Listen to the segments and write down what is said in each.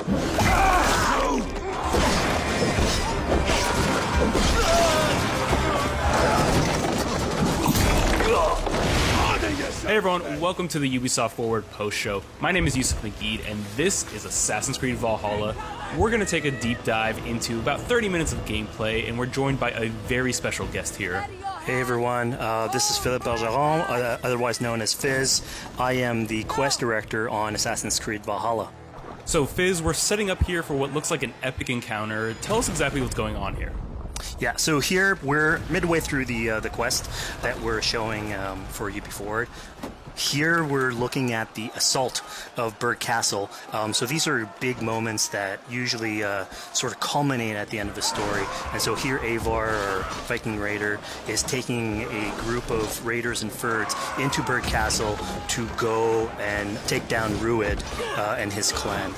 Hey everyone, welcome to the Ubisoft Forward post show. My name is Yusuf Magid, and this is Assassin's Creed Valhalla. We're going to take a deep dive into about 30 minutes of gameplay, and we're joined by a very special guest here. Hey everyone, this is Philippe Bergeron, otherwise known as Fizz. I am the quest director on Assassin's Creed Valhalla. So Fizz, we're setting up here for what looks like an epic encounter. Tell us exactly what's going on here. Yeah, so here we're midway through the quest that we're showing for UB Forward. Here we're looking at the assault of Burg Castle. So these are big moments that usually sort of culminate at the end of the story. And so here Eivor, our Viking raider, is taking a group of raiders and Fyrds into Burg Castle to go and take down Rued and his clan.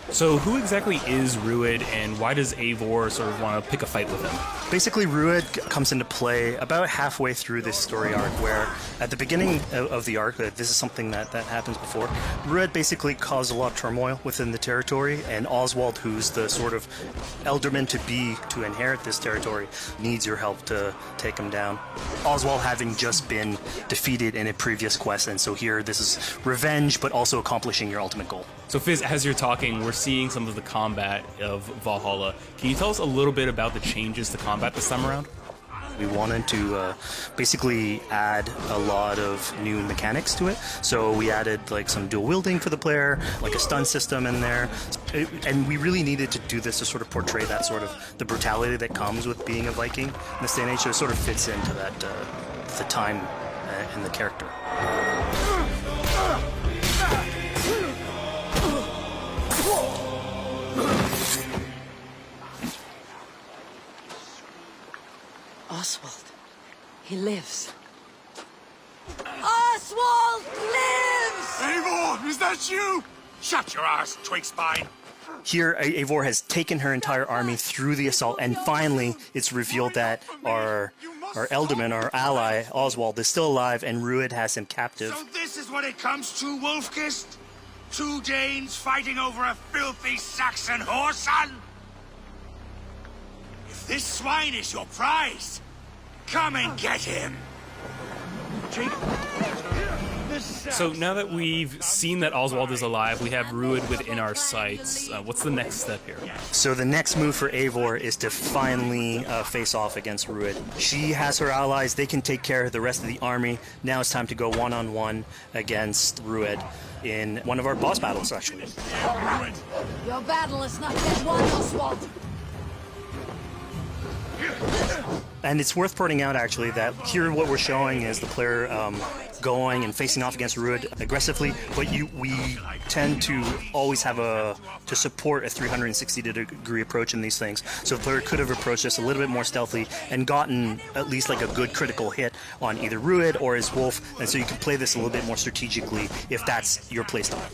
So who exactly is Rued, and why does Eivor sort of want to pick a fight with him? Basically, Rued comes into play about halfway through this story arc, where at the beginning of the arc, this is something that happens before, Rued basically caused a lot of turmoil within the territory, and Oswald, who's the sort of elderman to inherit this territory, needs your help to take him down. Oswald having just been defeated in a previous quest, and so here this is revenge, but also accomplishing your ultimate goal. So Fizz, as you're talking, we're seeing some of the combat of Valhalla. Can you tell us a little bit about the changes to combat this time around? We wanted to basically add a lot of new mechanics to it. So we added like some dual wielding for the player, like a stun system in there. And we really needed to do this to sort of portray that sort of the brutality that comes with being a Viking in this day and age. So it sort of fits into that, the time and the character. Oswald. He lives. Oswald lives! Eivor, is that you? Shut your ass, twig spine. Here, Eivor has taken her entire army through the assault, and finally it's revealed that our Elderman, our ally, Oswald, is still alive, and Rued has him captive. So this is what it comes to, Wolfkist? Two Danes fighting over a filthy Saxon whoreson? If this swine is your prize, come and get him! So now that we've seen that Oswald is alive, we have Rued within our sights. What's the next step here? So the next move for Eivor is to finally face off against Rued. She has her allies, they can take care of the rest of the army. Now it's time to go one-on-one against Rued in one of our boss battles, actually. Your battle is not yet won, Oswald. And it's worth pointing out, actually, that here what we're showing is the player going and facing off against Rued aggressively, but we tend to always have to support a 360-degree approach in these things. So the player could have approached this a little bit more stealthily and gotten at least like a good critical hit on either Rued or his wolf, and so you can play this a little bit more strategically if that's your playstyle.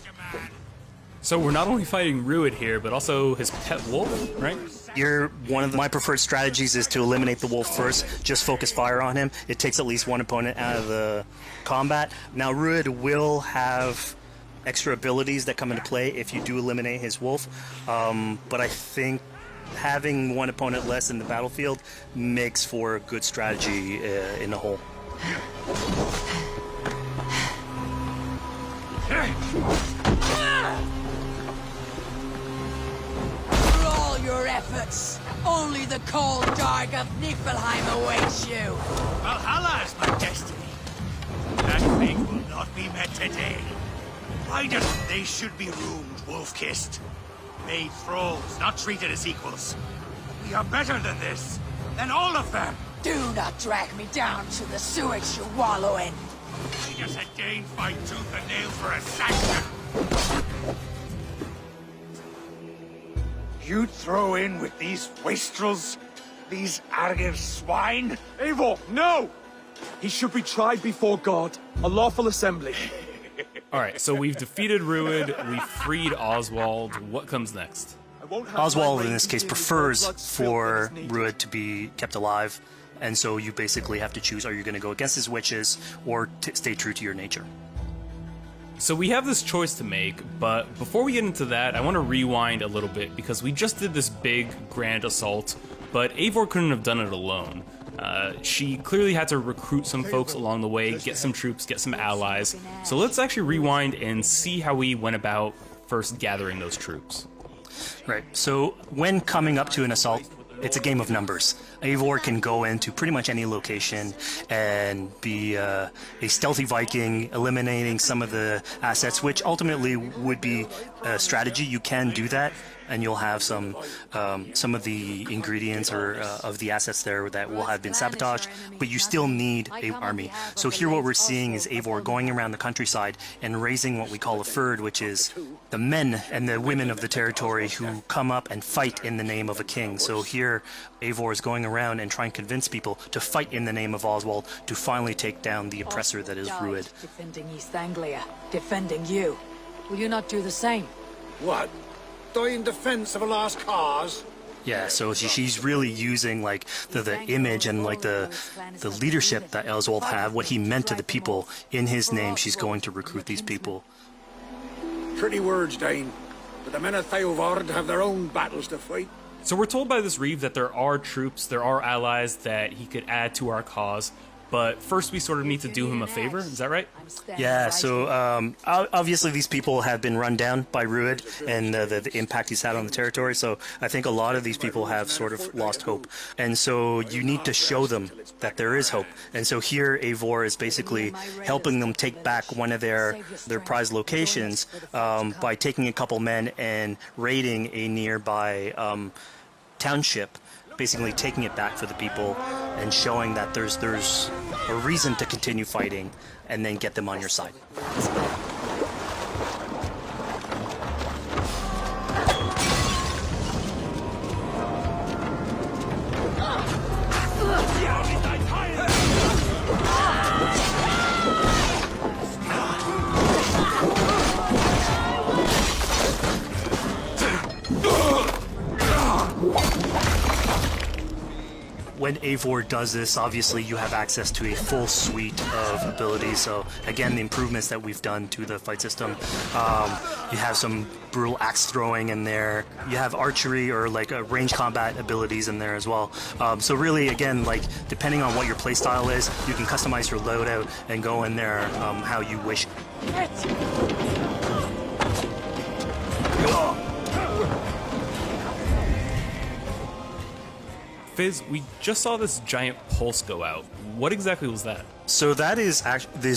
So we're not only fighting Rued here, but also his pet wolf, right? One of my preferred strategies is to eliminate the wolf first, just focus fire on him. It takes at least one opponent out of the combat. Now Rued will have extra abilities that come into play if you do eliminate his wolf, but I think having one opponent less in the battlefield makes for a good strategy in the whole. Your efforts. Only the cold dark of Niflheim awaits you. Valhalla is my destiny. That fate will not be met today. Riders, they should be ruined, wolf-kissed. Made thralls, not treated as equals. We are better than this. Than all of them. Do not drag me down to the sewage you wallow in. We just a Dane fight tooth and nail for a Saxon. You'd throw in with these wastrels? These Argir swine? Eivor, no! He should be tried before God, a lawful assembly. Alright, so we've defeated Rued, we've freed Oswald. What comes next? Oswald, in this case, prefers for Rued to be kept alive, and so you basically have to choose, are you going to go against his wishes or stay true to your nature? So we have this choice to make, but before we get into that, I want to rewind a little bit because we just did this big, grand assault, but Eivor couldn't have done it alone. She clearly had to recruit some folks along the way, get some troops, get some allies. So let's actually rewind and see how we went about first gathering those troops. Right. So when coming up to an assault, it's a game of numbers. Eivor can go into pretty much any location and be a stealthy Viking, eliminating some of the assets, which ultimately would be a strategy. You can do that, and you'll have some of the ingredients or of the assets there that will have been sabotaged, but you still need an army. So here what we're seeing is Eivor going around the countryside and raising what we call a fyrd, which is the men and the women of the territory who come up and fight in the name of a king. So here Eivor is going around and trying to convince people to fight in the name of Oswald to finally take down the oppressor that is Rued. Defending East Anglia, defending you. Will you not do the same? What? Die in defense of a lost cause? Yeah, so she's really using like the image and like the leadership that Oswald had, what he meant to the people in his name. She's going to recruit these people. Pretty words, Dane. But the men of Theovard have their own battles to fight. So we're told by this Reeve that there are troops, there are allies that he could add to our cause, but first we sort of need to do him a favor, is that right? Yeah, so obviously these people have been run down by Rued and the impact he's had on the territory, so I think a lot of these people have sort of lost hope. And so you need to show them that there is hope. And so here Eivor is basically helping them take back one of their prized locations by taking a couple men and raiding a nearby township, basically taking it back for the people and showing that there's a reason to continue fighting and then get them on your side. When Eivor does this, obviously you have access to a full suite of abilities. So again, the improvements that we've done to the fight system. You have some brutal axe throwing in there. You have archery or like range combat abilities in there as well. So really, again, like depending on what your playstyle is, you can customize your loadout and go in there how you wish. Fizz, we just saw this giant pulse go out. What exactly was that? So that is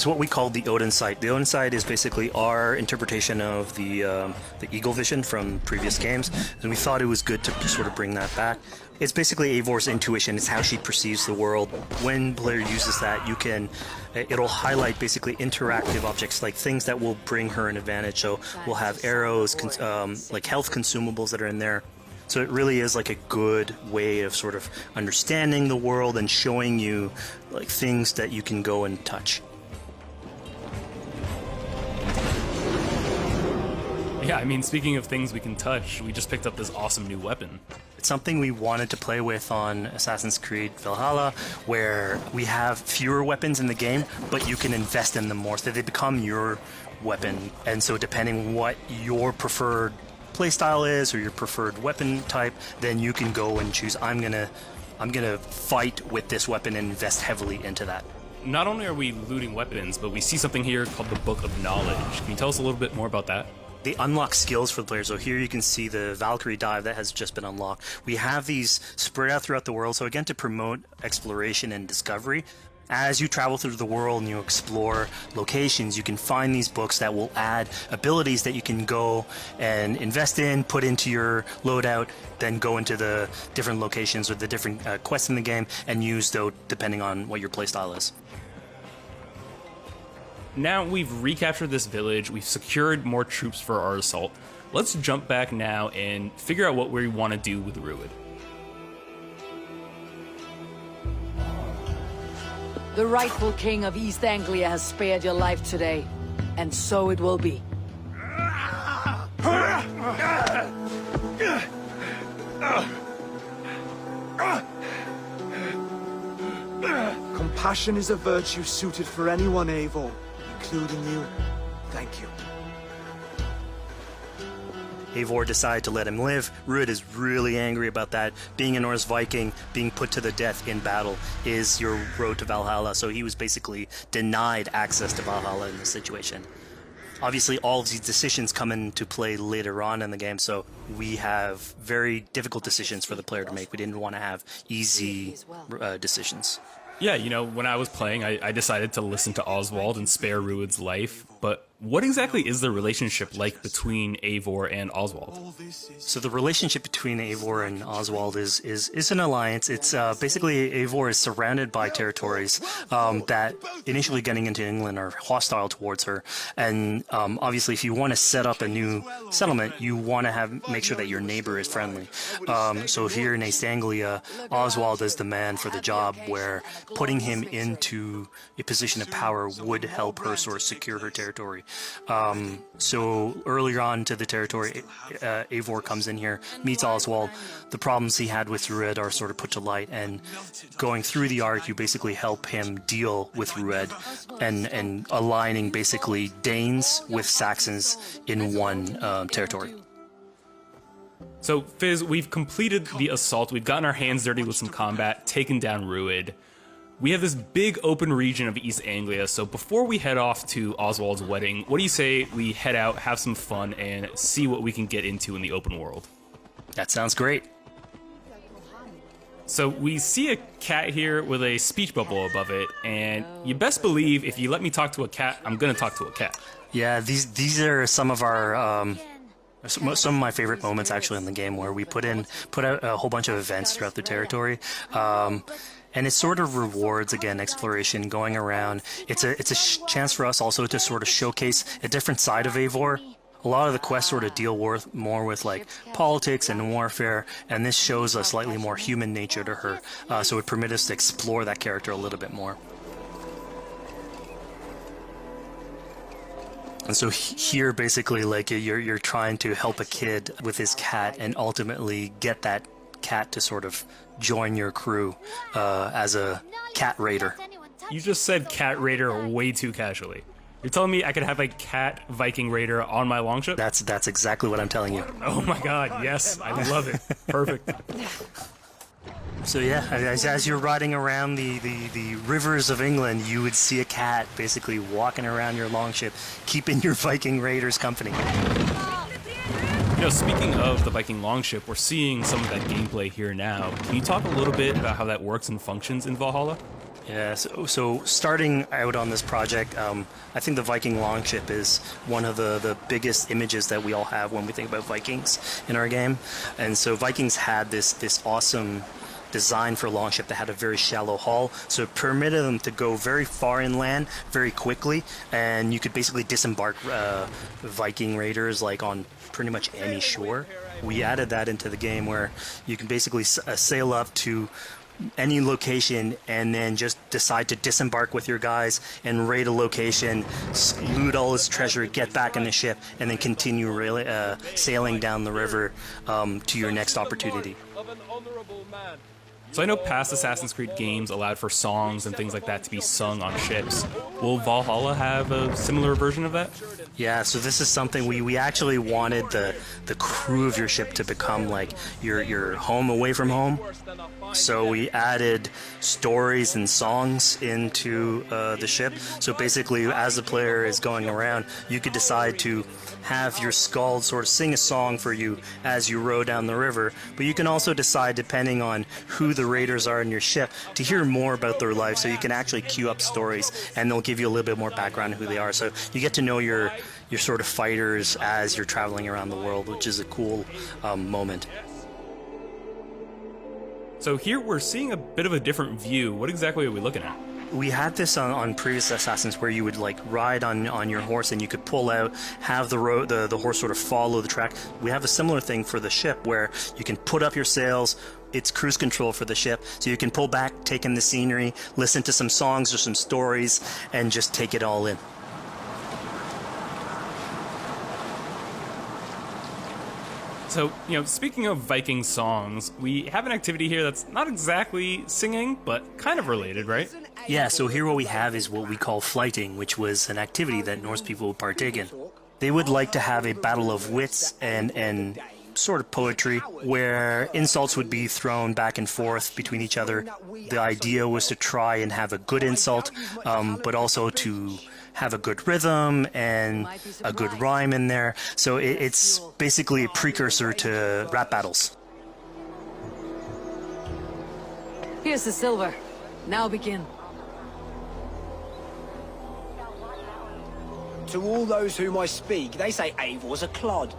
what we call the Odin sight. The Odin sight is basically our interpretation of the eagle vision from previous games, and we thought it was good to sort of bring that back. It's basically Eivor's intuition. It's how she perceives the world. When player uses that, it'll highlight basically interactive objects, like things that will bring her an advantage. So we'll have arrows, like health consumables that are in there. So it really is like a good way of sort of understanding the world and showing you like things that you can go and touch. Yeah, I mean, speaking of things we can touch, we just picked up this awesome new weapon. It's something we wanted to play with on Assassin's Creed Valhalla, where we have fewer weapons in the game, but you can invest in them more, so they become your weapon. And so depending what your preferred playstyle is or your preferred weapon type, then you can go and choose, I'm gonna fight with this weapon and invest heavily into that. Not only are we looting weapons, but we see something here called the Book of Knowledge. Can you tell us a little bit more about that? They unlock skills for the players. So here you can see the Valkyrie dive that has just been unlocked. We have these spread out throughout the world, so again, to promote exploration and discovery. As you travel through the world and you explore locations, you can find these books that will add abilities that you can go and invest in, put into your loadout, then go into the different locations or the different quests in the game and use those depending on what your playstyle is. Now we've recaptured this village, we've secured more troops for our assault. Let's jump back now and figure out what we want to do with Rued. The rightful king of East Anglia has spared your life today, and so it will be. Compassion is a virtue suited for anyone, Eivor, including you. Thank thank you. Eivor decided to let him live. Ruud is really angry about that. Being a Norse Viking, being put to the death in battle is your road to Valhalla, so he was basically denied access to Valhalla in this situation. Obviously, all of these decisions come into play later on in the game, so we have very difficult decisions for the player to make. We didn't want to have easy decisions. Yeah, you know, when I was playing, I decided to listen to Oswald and spare Ruud's life, but what exactly is the relationship like between Eivor and Oswald? So the relationship between Eivor and Oswald is an alliance. It's basically Eivor is surrounded by territories that initially getting into England are hostile towards her, and obviously if you want to set up a new settlement, you want to make sure that your neighbor is friendly. So here in East Anglia, Oswald is the man for the job, where putting him into a position of power would help her sort of secure her territory. So earlier on to the territory, Eivor comes in here, meets Oswald. The problems he had with Ruud are sort of put to light, and going through the arc, you basically help him deal with Ruud and aligning basically Danes with Saxons in one territory. So, Fizz, we've completed the assault, we've gotten our hands dirty with some combat, taken down Ruud. We have this big open region of East Anglia, so before we head off to Oswald's wedding, what do you say we head out, have some fun, and see what we can get into in the open world? That sounds great. So we see a cat here with a speech bubble above it, and you best believe if you let me talk to a cat, I'm gonna talk to a cat. Yeah, these are some of our some of my favorite moments actually in the game, where we put out a whole bunch of events throughout the territory. And it sort of rewards, again, exploration, going around. It's a chance for us also to sort of showcase a different side of Eivor. A lot of the quests sort of deal more with like politics and warfare, and this shows a slightly more human nature to her. So it permits us to explore that character a little bit more. And so here, basically, like you're trying to help a kid with his cat, and ultimately get that cat to sort of join your crew as a cat raider. You just said cat raider way too casually. You're telling me I could have a cat Viking raider on my longship? That's exactly what I'm telling you. Oh my god, yes, I love it. Perfect. So yeah, as you're riding around the rivers of England, you would see a cat basically walking around your longship, keeping your Viking raiders company. You know, speaking of the Viking longship, we're seeing some of that gameplay here now. Can you talk a little bit about how that works and functions in Valhalla? Yeah, so starting out on this project, I think the Viking longship is one of the biggest images that we all have when we think about Vikings in our game. And so Vikings had this awesome design for longship that had a very shallow hull, so it permitted them to go very far inland very quickly, and you could basically disembark Viking raiders like on pretty much any shore. We added that into the game, where you can basically sail up to any location and then just decide to disembark with your guys and raid a location, loot all its treasure, get back in the ship, and then continue sailing down the river to your next opportunity. So I know past Assassin's Creed games allowed for songs and things like that to be sung on ships. Will Valhalla have a similar version of that? Yeah, so this is something we actually wanted the crew of your ship to become like your home away from home. So we added stories and songs into the ship. So basically, as the player is going around, you could decide to have your skald sort of sing a song for you as you row down the river. But you can also decide, depending on who the raiders are in your ship, to hear more about their life. So you can actually queue up stories, and they'll give you a little bit more background on who they are. So you get to know your sort of fighters as you're traveling around the world, which is a cool moment. So here we're seeing a bit of a different view. What exactly are we looking at? We had this on previous Assassins, where you would like ride on your horse, and you could pull out, have the horse sort of follow the track. We have a similar thing for the ship, where you can put up your sails. It's cruise control for the ship, so you can pull back, take in the scenery, listen to some songs or some stories, and just take it all in. So, speaking of Viking songs, we have an activity here that's not exactly singing, but kind of related, right? Yeah, so here what we have is what we call flighting, which was an activity that Norse people would partake in. They would like to have a battle of wits and sort of poetry where insults would be thrown back and forth between each other. The idea was to try and have a good insult, but also to have a good rhythm and a good rhyme in there. So it's basically a precursor to rap battles. Here's the silver. Now begin. To all those whom I speak, they say Eivor's a clod.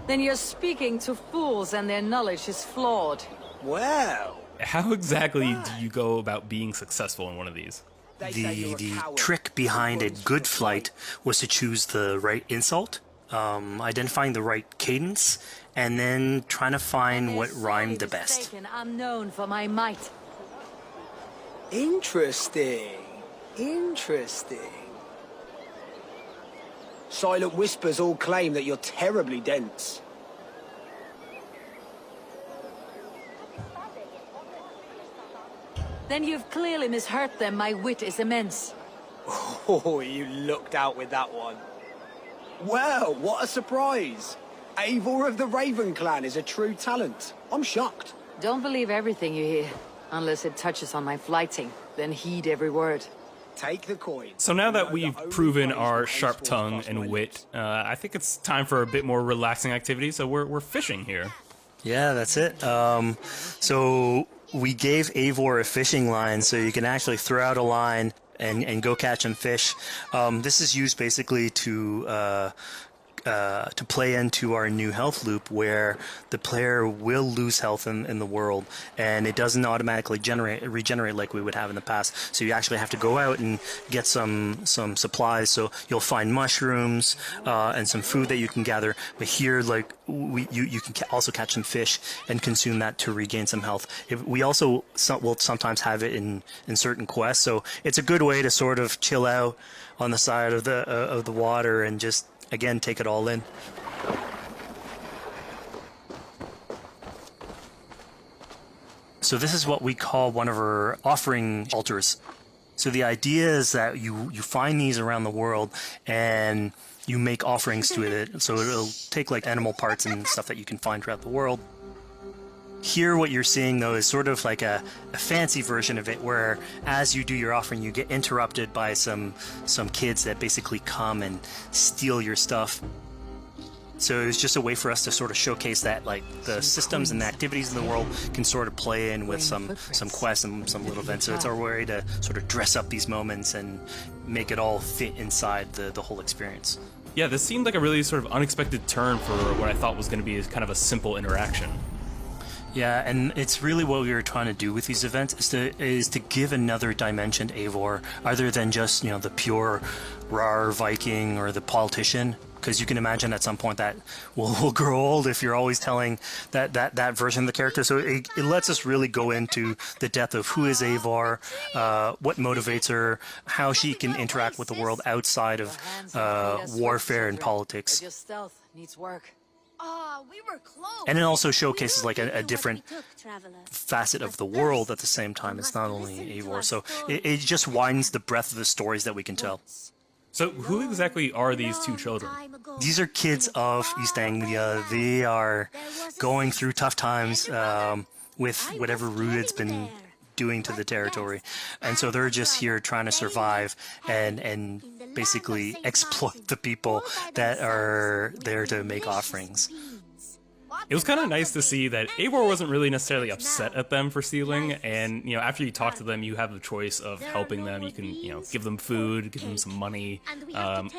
Then you're speaking to fools and their knowledge is flawed. Well, How exactly do you go about being successful in one of these? The trick behind a good flight was to choose the right insult, identifying the right cadence, and then trying to find what rhymed the best. Mistaken, I'm known for my might. interesting. Interesting. Silent whispers all claim that you're terribly dense. Then you've clearly misheard them. My wit is immense. Oh, you looked out with that one. Well, what a surprise. Eivor of the Raven Clan is a true talent. I'm shocked. Don't believe everything you hear, unless it touches on my flighting. Then heed every word. Take the coin. So now that we've proven our sharp tongue and wit, I think it's time for a bit more relaxing activity, so we're fishing here. Yeah, that's it. So we gave Eivor a fishing line, so you can actually throw out a line and go catch some fish. This is used basically to play into our new health loop, where the player will lose health in the world, and it doesn't automatically regenerate like we would have in the past. So you actually have to go out and get some supplies. So you'll find mushrooms and some food that you can gather. But here, like you can also catch some fish and consume that to regain some health. We also will sometimes have it in certain quests. So it's a good way to sort of chill out on the side of the water and just, again, take it all in. So this is what we call one of our offering altars. So the idea is that you find these around the world and you make offerings to it. So it'll take like animal parts and stuff that you can find throughout the world. Here what you're seeing though is sort of like a fancy version of it, where as you do your offering you get interrupted by some kids that basically come and steal your stuff. So it's just a way for us to sort of showcase that like the systems and the activities in the world can sort of play in with some quests and some little events. So it's our way to sort of dress up these moments and make it all fit inside the whole experience. Yeah, this seemed like a really sort of unexpected turn for what I thought was going to be kind of a simple interaction. Yeah, and it's really what we were trying to do with these events is to give another dimension to Eivor, other than just, the pure rar Viking or the politician. Because you can imagine at some point that will grow old if you're always telling that version of the character. So it lets us really go into the depth of who is Eivor, what motivates her, how she can interact with the world outside of warfare and politics. Your stealth needs work. We were close. And it also showcases like a different facet of the world at the same time. It's not only Eivor. So it just widens the breadth of the stories that we can tell. So who exactly are these two children? These are kids of East Anglia. They are going through tough times with whatever Rudid's been doing to the territory. And so they're just here trying to survive and basically exploit the people that are there to make offerings. It was kind of nice to see that Eivor wasn't really necessarily upset at them for stealing, and after you talk to them, you have the choice of helping them. You can give them food, give them some money,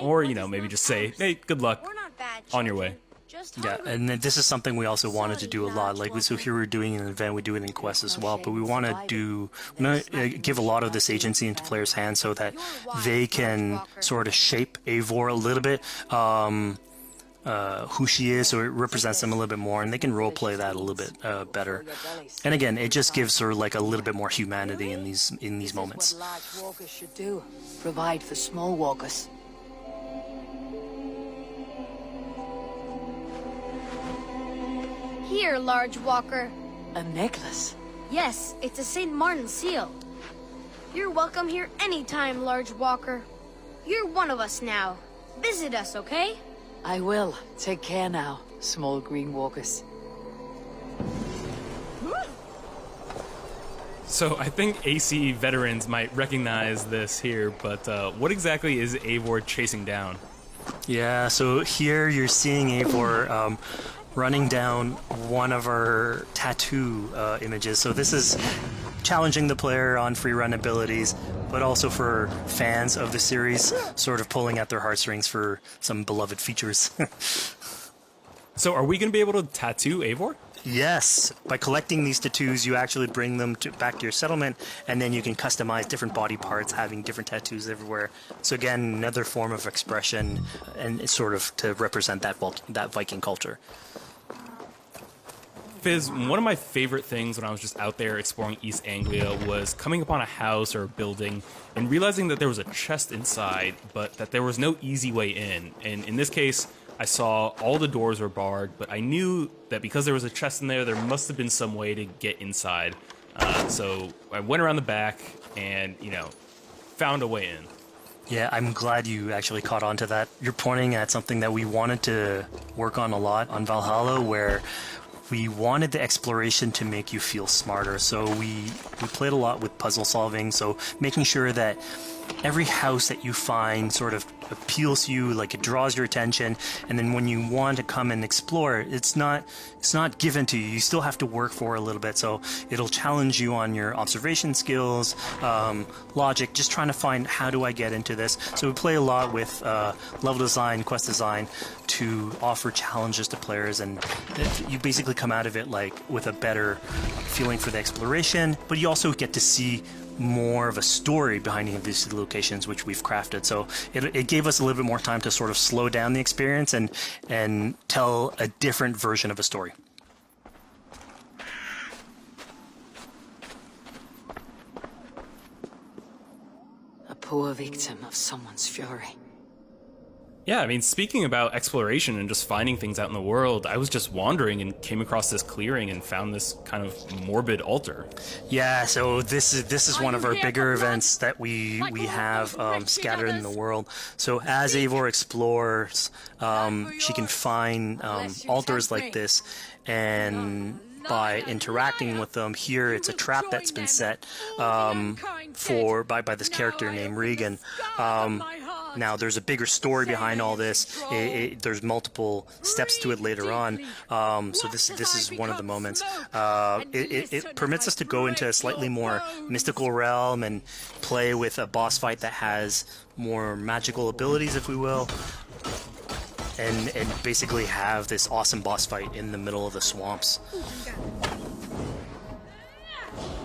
or maybe just say, hey, good luck, on your way. Yeah, and then this is something we also wanted to do a lot. Like, so here we're doing an event, we do it in quests as well, but we want to give a lot of this agency into players' hands so that they can sort of shape Eivor a little bit. Who she is, so it represents them a little bit more, and they can roleplay that a little bit better. And again, it just gives her like a little bit more humanity in these moments. What large walkers should do. Provide for small walkers. Here, large walker. A necklace? Yes, it's a St. Martin seal. You're welcome here anytime, large walker. You're one of us now. Visit us, okay? I will. Take care now, small green walkers. So I think AC veterans might recognize this here, but what exactly is Eivor chasing down? Yeah, so here you're seeing Eivor running down one of our tattoo images. So this is challenging the player on free run abilities, but also for fans of the series, sort of pulling at their heartstrings for some beloved features. So are we going to be able to tattoo Eivor? Yes, by collecting these tattoos, you actually bring them back to your settlement, and then you can customize different body parts, having different tattoos everywhere. So again, another form of expression, and it's sort of to represent that Viking culture. Fizz, one of my favorite things when I was just out there exploring East Anglia was coming upon a house or a building and realizing that there was a chest inside, but that there was no easy way in. And in this case, I saw all the doors were barred, but I knew that because there was a chest in there must have been some way to get inside. So I went around the back and, found a way in. Yeah, I'm glad you actually caught on to that. You're pointing at something that we wanted to work on a lot on Valhalla, where we wanted the exploration to make you feel smarter. So we played a lot with puzzle solving, so making sure that every house that you find sort of appeals to you, like it draws your attention, and then when you want to come and explore, it's not given to you. You still have to work for it a little bit, so it'll challenge you on your observation skills, logic, just trying to find how do I get into this. So we play a lot with level design, quest design to offer challenges to players, and you basically come out of it like with a better feeling for the exploration, but you also get to see more of a story behind any of these locations which we've crafted. So it gave us a little bit more time to sort of slow down the experience and tell a different version of a story. A poor victim of someone's fury. Yeah, I mean, speaking about exploration and just finding things out in the world, I was just wandering and came across this clearing and found this kind of morbid altar. Yeah, so this is one of our bigger events that we have scattered in the world. So as Eivor explores, she can find altars like this, and by interacting with them, here it's a trap that's been set by this character named Regan. Now, there's a bigger story behind all this. There's multiple steps to it later on. So this is one of the moments. It permits us to go into a slightly more mystical realm and play with a boss fight that has more magical abilities, if we will. And basically have this awesome boss fight in the middle of the swamps.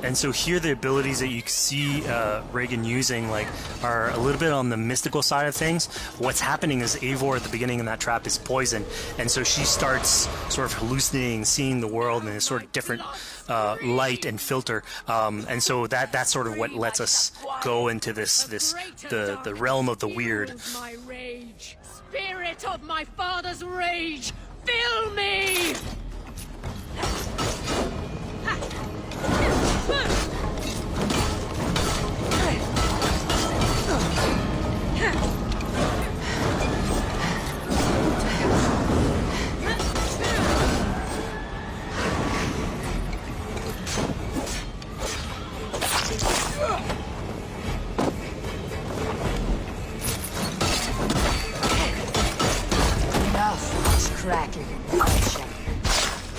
And so here the abilities that you see Reagan using are a little bit on the mystical side of things. What's happening is Eivor at the beginning in that trap is poisoned, and so she starts sort of hallucinating, seeing the world in a sort of different light and filter. And so that's sort of what lets us go into the realm of the weird. My rage, spirit of my father's rage, fill me! Enough was cracking and crashing.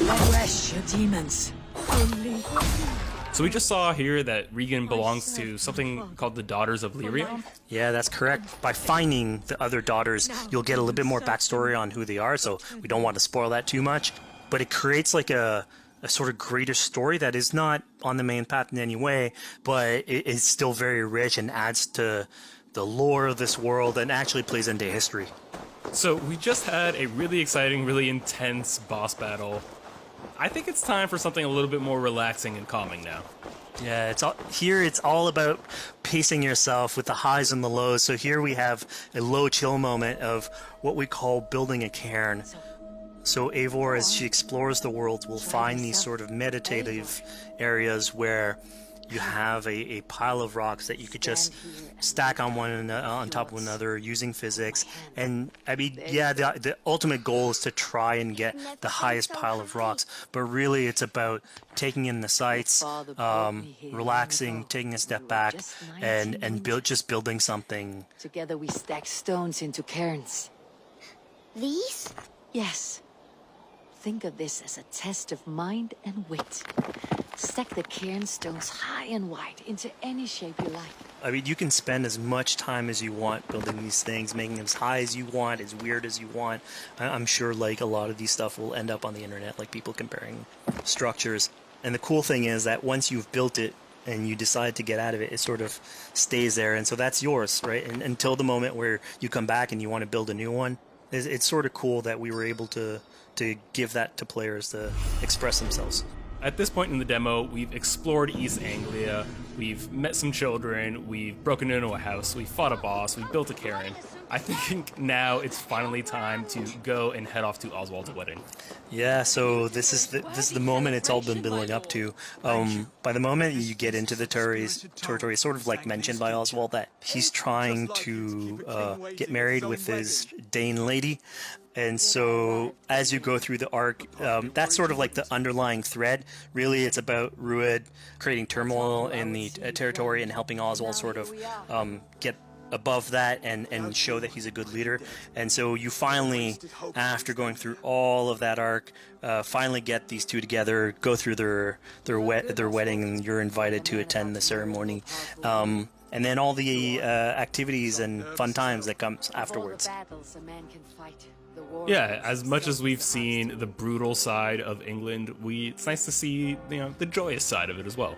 Arrest your demons. So we just saw here that Regan belongs to something called the Daughters of Lyrion. Yeah, that's correct. By finding the other daughters, you'll get a little bit more backstory on who they are, so we don't want to spoil that too much. But it creates like a sort of greater story that is not on the main path in any way, but it is still very rich and adds to the lore of this world and actually plays into history. So we just had a really exciting, really intense boss battle. I think it's time for something a little bit more relaxing and calming now. Yeah, it's all about pacing yourself with the highs and the lows. So here we have a low chill moment of what we call building a cairn. So Eivor, as she explores the world, will find these sort of meditative areas where you have a pile of rocks that you could just stack on top of one another using physics. And I mean, yeah, the ultimate goal is to try and get the highest pile of rocks, but really it's about taking in the sights, relaxing, taking a step back, and just building something. Together we stack stones into cairns. These? Yes. Think of this as a test of mind and wit. Stack the cairn stones high and wide into any shape you like. I mean, you can spend as much time as you want building these things, making them as high as you want, as weird as you want. I'm sure, like, a lot of these stuff will end up on the internet, like people comparing structures. And the cool thing is that once you've built it and you decide to get out of it, it sort of stays there. And so that's yours, right? And until the moment where you come back and you want to build a new one. It's sort of cool that we were able to give that to players to express themselves. At this point in the demo, we've explored East Anglia, we've met some children, we've broken into a house, we've fought a boss, we've built a cairn. I think now it's finally time to go and head off to Oswald's wedding. Yeah, so this is the moment it's all been building up to. By the moment you get into the territory, sort of like mentioned by Oswald, that he's trying to get married with his Dane lady. And so as you go through the arc, that's sort of like the underlying thread. Really, it's about Rued creating turmoil in the territory and helping Oswald sort of get above that and show that he's a good leader. And so you finally, after going through all of that arc, finally get these two together, go through their wedding, and you're invited to attend the ceremony. And then all the activities and fun times that comes afterwards. Yeah, as much as we've seen the brutal side of England, it's nice to see, the joyous side of it as well.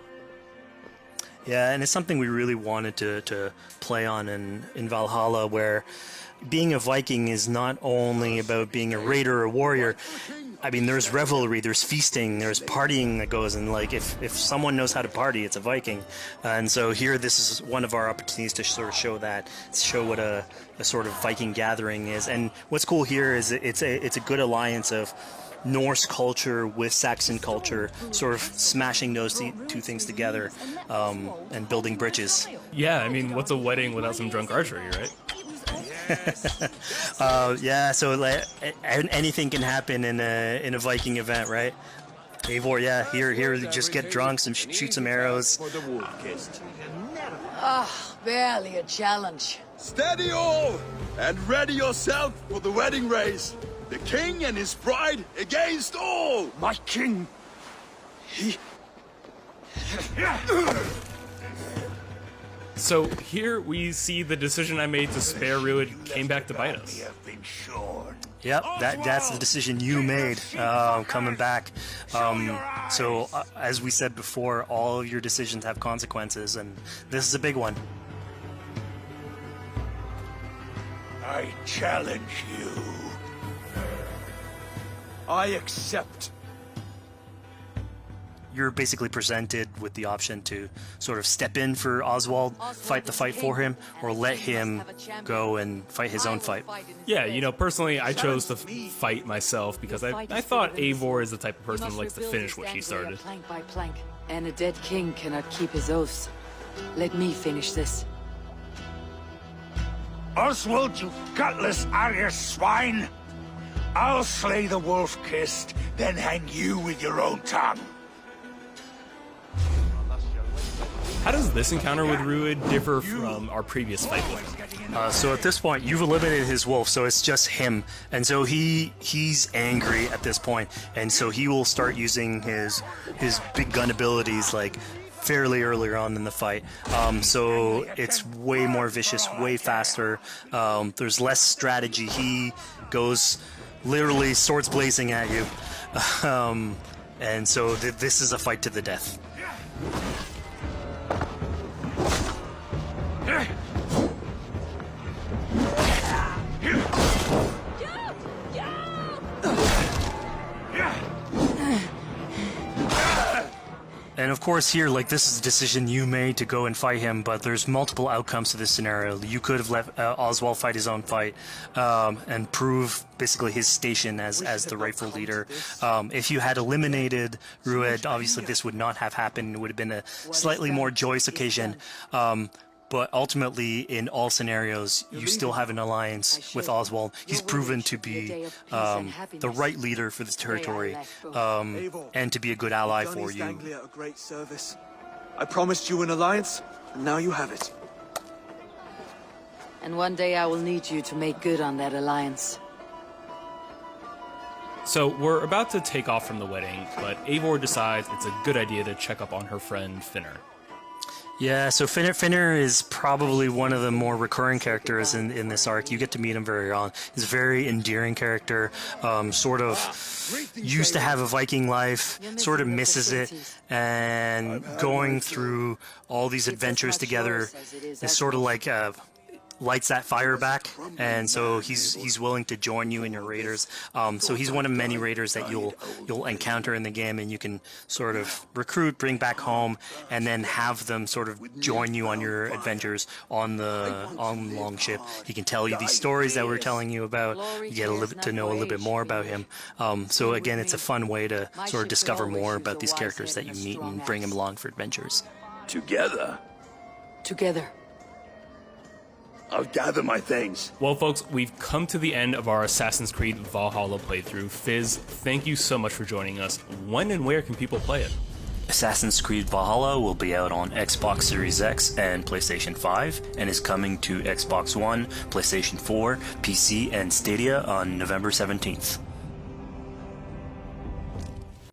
Yeah, and it's something we really wanted to play on in Valhalla, where being a Viking is not only about being a raider or a warrior. I mean, there's revelry, there's feasting, there's partying that goes, and like if someone knows how to party, it's a Viking. And so here, this is one of our opportunities to sort of show what a sort of Viking gathering is. And what's cool here is it's a good alliance of Norse culture with Saxon culture, sort of smashing those two things together and building bridges. Yeah, I mean, what's a wedding without some drunk archery, right? Yeah, so like, anything can happen in a Viking event, right? Eivor, yeah, here, just get drunk and shoot some arrows. Barely a challenge. Steady all, and ready yourself for the wedding race. The king and his bride against all! My king! He... So here we see the decision I made to spare Rued came back to bite us. Yep, that's the decision you made, coming back. So as we said before, all of your decisions have consequences, and this is a big one. I challenge you. I accept. You're basically presented with the option to sort of step in for Oswald, fight the fight for him, or let him go and fight his own fight. Yeah, personally, I chose to fight myself because I thought Eivor is the type of person who likes to finish what she started. Plank by plank, and a dead king cannot keep his oaths. Let me finish this. Oswald, you gutless Arya swine! I'll slay the wolf-kissed, then hang you with your own tongue. How does this encounter with Rued differ from our previous fight with him? So at this point, you've eliminated his wolf, so it's just him. And so he's angry at this point, and so he will start using his big gun abilities, like, fairly earlier on in the fight. So it's way more vicious, way faster. There's less strategy. He goes literally swords blazing at you. And so this is a fight to the death. And of course here, like, this is a decision you made to go and fight him, but there's multiple outcomes to this scenario. You could have let Oswald fight his own fight and prove basically his station as the rightful leader. If you had eliminated Rued, obviously this would not have happened. It would have been a slightly more joyous occasion. But ultimately, in all scenarios, you still have an alliance with Oswald. He's proven to be the right leader for this territory, and to be a good ally for you. A great service. I promised you an alliance, and now you have it. And one day I will need you to make good on that alliance. So we're about to take off from the wedding, but Eivor decides it's a good idea to check up on her friend Finner. Yeah, so Finner is probably one of the more recurring characters in this arc. You get to meet him very early on. He's a very endearing character, sort of used to have a Viking life, sort of misses it, and going through all these adventures together is sort of like lights that fire back, and so he's willing to join you in your raiders. So he's one of many raiders that you'll encounter in the game, and you can sort of recruit, bring back home, and then have them sort of join you on your adventures on the longship. He can tell you these stories that we're telling you about. You get a little bit to know a little bit more about him. So again, it's a fun way to sort of discover more about these characters that you meet and bring them along for adventures. Together, I'll gather my things. Well, folks, we've come to the end of our Assassin's Creed Valhalla playthrough. Fizz, thank you so much for joining us. When and where can people play it? Assassin's Creed Valhalla will be out on Xbox Series X and PlayStation 5, and is coming to Xbox One, PlayStation 4, PC, and Stadia on November 17th.